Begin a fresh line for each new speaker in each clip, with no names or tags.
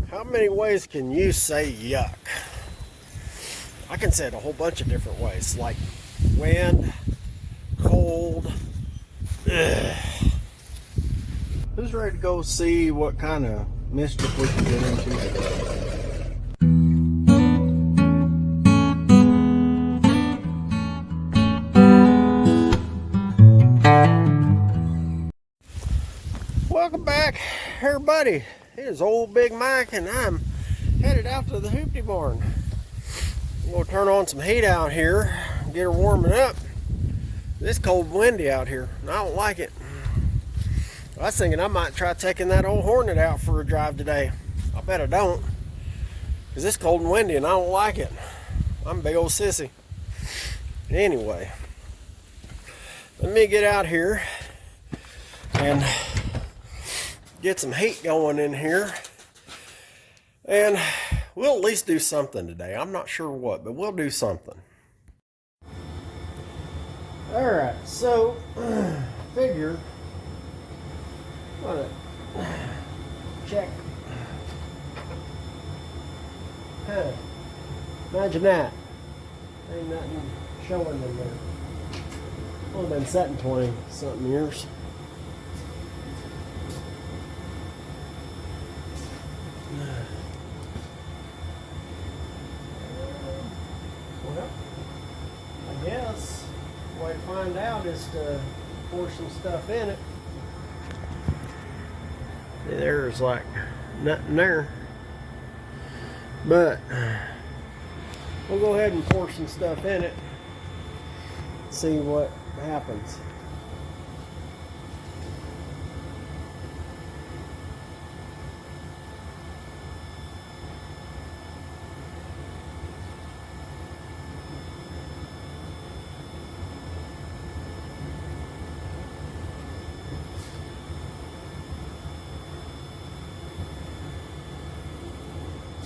How many ways can you say yuck? I can say it a whole bunch of different ways, like wind, cold. Ugh. Who's ready to go see what kind of mischief we can get into today? Welcome back, everybody. It is old Big Mike, and I'm headed out to the hoopty barn. I'm going to turn on some heat out here, get her warming up. It's cold and windy out here, and I don't like it. I was thinking I might try taking that old Hornet out for a drive today. I bet I don't, because it's cold and windy, and I don't like it. I'm a big old sissy. Anyway, let me get out here and get some heat going in here, and we'll at least do something today. I'm not sure what, but we'll do something. Alright, so figure I'm gonna check. Imagine that. Ain't nothing showing in there. Well, been setting 20 something years. Well, I guess the way to find out is to pour some stuff in it. There's like nothing there, but we'll go ahead and pour some stuff in it, see what happens.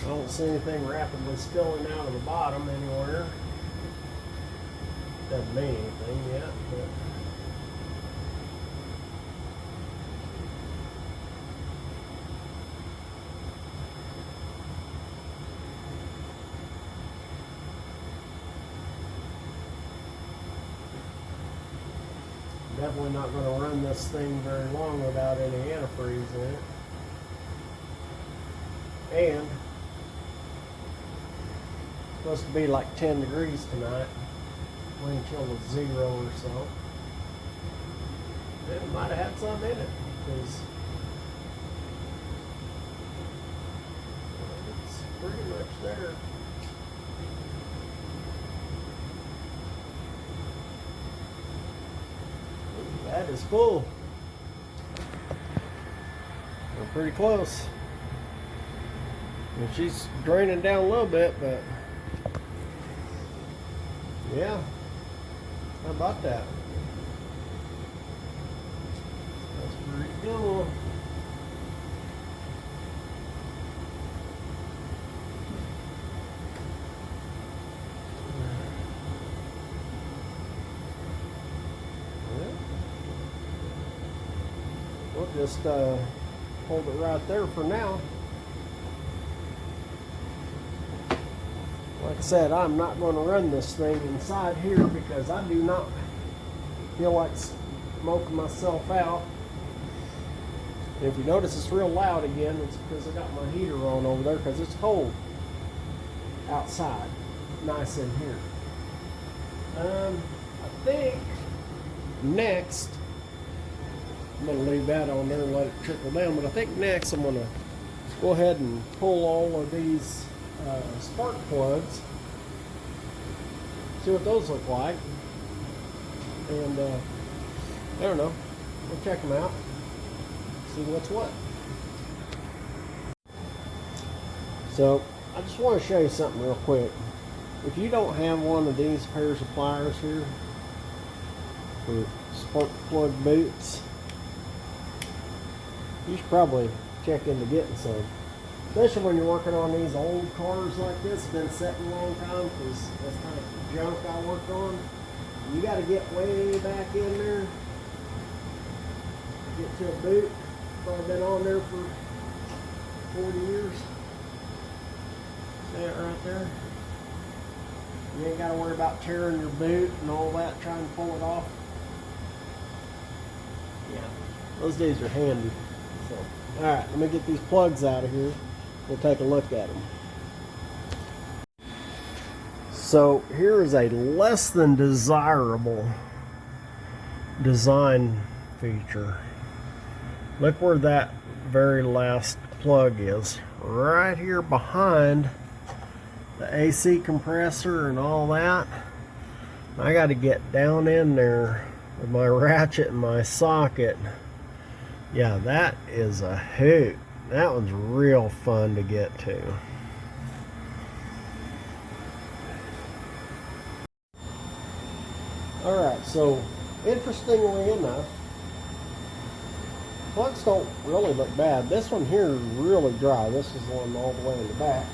I don't see anything rapidly spilling out of the bottom anywhere. Doesn't mean anything yet, but definitely not going to run this thing very long without any antifreeze in it. And supposed to be like 10 degrees tonight. Wind chill was 0 or so. It might have had some in it, because it's pretty much there. That is full. We're pretty close. And she's draining down a little bit, but yeah, how about that? That's pretty cool. We'll just hold it right there for now. Like I said, I'm not going to run this thing inside here because I do not feel like smoking myself out. And if you notice it's real loud again, it's because I got my heater on over there because it's cold outside. Nice in here. I think next, I'm going to leave that on there and let it trickle down, but I think next I'm going to go ahead and pull all of these spark plugs, see what those look like, and I don't know, we'll check them out, see what's what. So I just want to show you something real quick. If you don't have one of these pairs of pliers here for spark plug boots, you should probably check into getting some. Especially when you're working on these old cars like this, been sitting a long time, because that's kind of junk I work on. You got to get way back in there, get to a boot. Probably been on there for 40 years. right there. You ain't got to worry about tearing your boot and all that trying to pull it off. Yeah, those days are handy. So, all right, let me get these plugs out of here. We'll take a look at them. So here is a less than desirable design feature. Look where that very last plug is. Right here behind the AC compressor and all that. I got to get down in there with my ratchet and my socket. Yeah, that is a hoot. That one's real fun to get to. Alright, so interestingly enough, plugs don't really look bad. This one here is really dry. This is the one all the way in the back.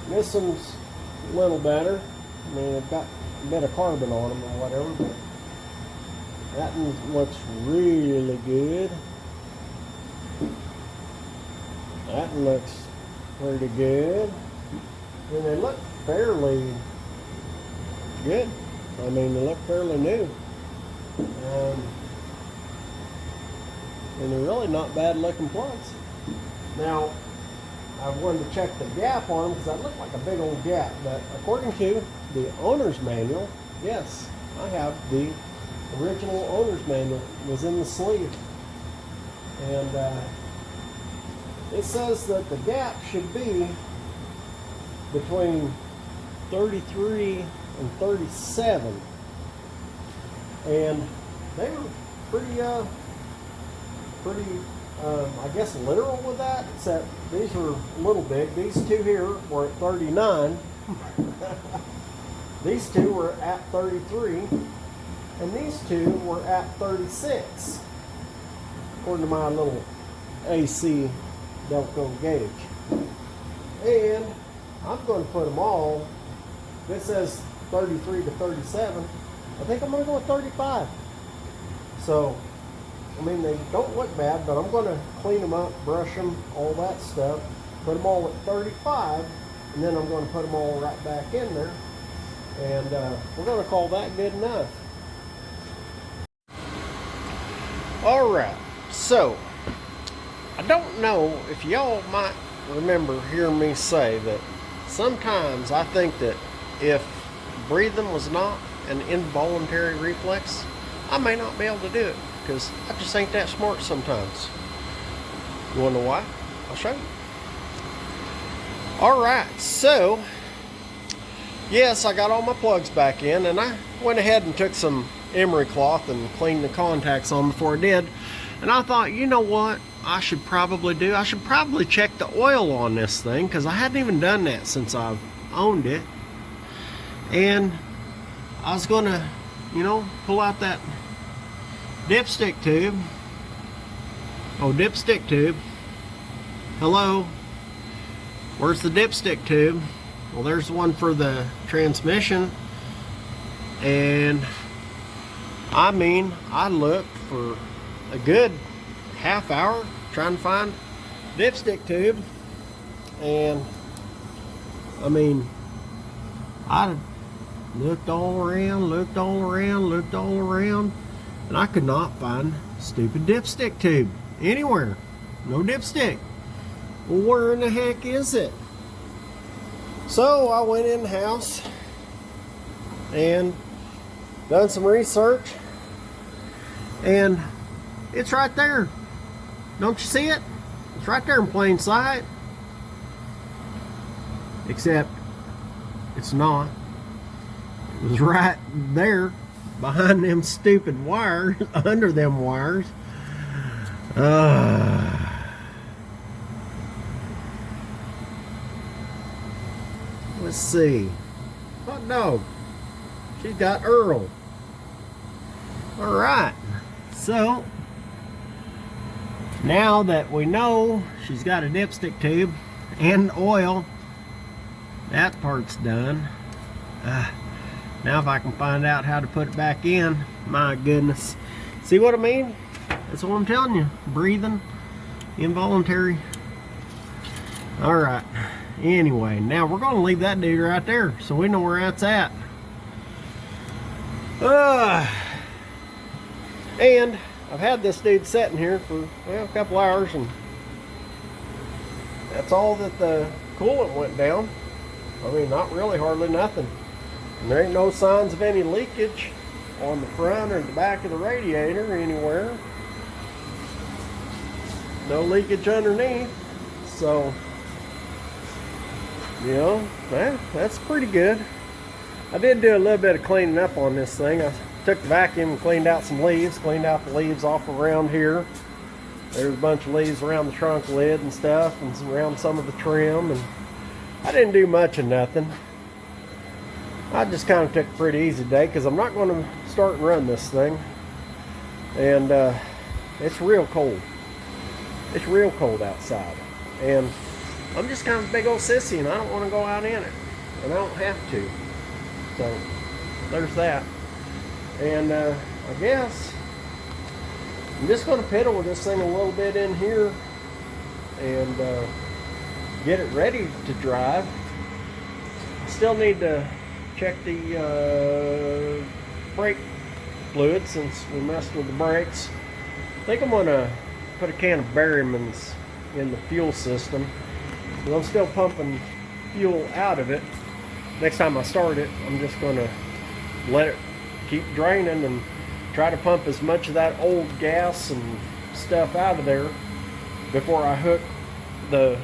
This one's a little better. I mean, it's got a bit of carbon on them or whatever, but that one looks really good. That one looks pretty good. And they look fairly good. I mean, they look fairly new. And they're really not bad looking plugs. Now, I wanted to check the gap on them because that looked like a big old gap. But according to the owner's manual, yes, I have the original owner's manual. It was in the sleeve. And it says that the gap should be between 33 and 37. And they were pretty I guess literal with that, except these were a little big. These two here were at 39. These two were at 33. And these two were at 36. According to my little AC Delco gauge. And I'm going to put them all, it says 33 to 37. I think I'm going to go with 35. So, I mean, they don't look bad, but I'm going to clean them up, brush them, all that stuff. Put them all at 35, and then I'm going to put them all right back in there. And we're going to call that good enough. Alright, so, I don't know if y'all might remember hearing me say that sometimes I think that if breathing was not an involuntary reflex, I may not be able to do it. Because I just ain't that smart sometimes. You wanna know why? I'll show you. Alright, so yes, I got all my plugs back in, and I went ahead and took some emery cloth and cleaned the contacts on before I did. And I thought, you know what I should probably do? I should probably check the oil on this thing, because I hadn't even done that since I've owned it. And I was gonna, you know, pull out that dipstick tube. Oh, dipstick tube. Hello? Where's the dipstick tube? Well, there's one for the transmission. And I mean, I looked for a good half hour trying to find dipstick tube. And I mean, I looked all around, looked all around, looked all around. And I could not find stupid dipstick tube anywhere. No dipstick. Well, where in the heck is it? So I went in the house and done some research, and it's right there. Don't you see it? It's right there in plain sight. Except it's not. It was right there behind them stupid wires, under them wires. Let's see. Hot dog. She's got Earl. Alright. So, now that we know she's got a dipstick tube and oil, that part's done. Now if I can find out how to put it back in, my goodness. See what I mean? That's what I'm telling you. Breathing, involuntary. Alright, Anyway, now we're going to leave that dude right there so we know where that's at. And I've had this dude sitting here for, well, a couple hours, and that's all that the coolant went down. I mean, not really, hardly nothing. And there ain't no signs of any leakage on the front or the back of the radiator anywhere. No leakage underneath. So, you know, that's pretty good. I did do a little bit of cleaning up on this thing. I took the vacuum and cleaned out some leaves, cleaned out the leaves off around here. There's a bunch of leaves around the trunk lid and stuff, and around some of the trim, and I didn't do much of nothing. I just kind of took a pretty easy day because I'm not going to start and run this thing. And it's real cold. It's real cold outside. And I'm just kind of a big old sissy, and I don't want to go out in it. And I don't have to. So, there's that. And I guess I'm just going to piddle with this thing a little bit in here and get it ready to drive. Still need to check the brake fluid since we messed with the brakes. I think I'm going to put a can of Berryman's in the fuel system. But I'm still pumping fuel out of it. Next time I start it, I'm just going to let it keep draining and try to pump as much of that old gas and stuff out of there before I hook the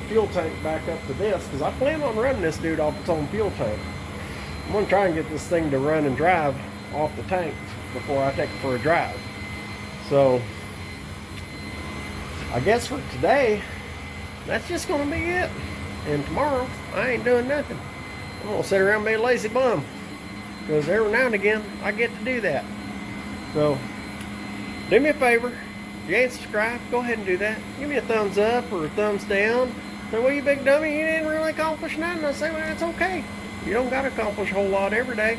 fuel tank back up to this, because I plan on running this dude off its own fuel tank. I'm going to try and get this thing to run and drive off the tank before I take it for a drive. So I guess for today, that's just going to be it. And tomorrow, I ain't doing nothing. I'm going to sit around and be a lazy bum, because every now and again, I get to do that. So, do me a favor. If you ain't subscribed, go ahead and do that. Give me a thumbs up or a thumbs down. Say, well, you big dummy, you didn't really accomplish nothing. I say, well, that's okay. You don't got to accomplish a whole lot every day.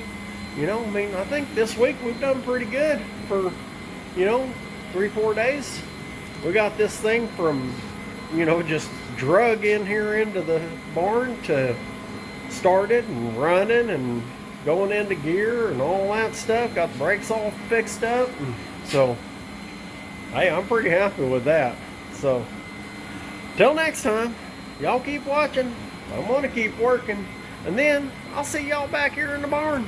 You know, I mean, I think this week we've done pretty good for, you know, 3-4 days. We got this thing from, you know, just drug in here into the barn to started and running and going into gear and all that stuff. Got the brakes all fixed up. And so, hey, I'm pretty happy with that. So, till next time, y'all keep watching. I'm going to keep working. And then, I'll see y'all back here in the barn.